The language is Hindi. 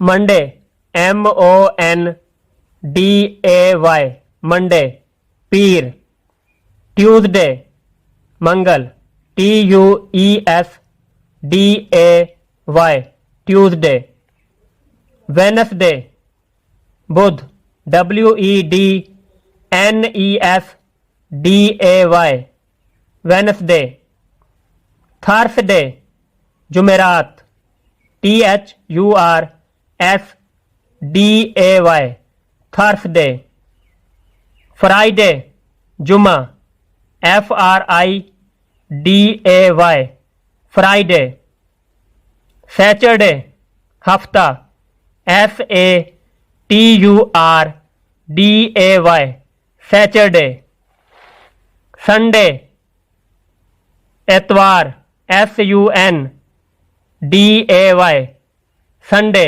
मंडे MONDAY मंडे पीर। ट्यूसडे मंगल TUESDAY ट्यूसडे। वेनसडे बुध WEDNESDAY Wednesday. Thursday जुमेरात THURSDAY Thursday. Friday जुमा FRIDAY फ्राइडे। सैटरडे हफ्ता SATURDAY सैटरडे। संडे एतवार SUNDAY संडे।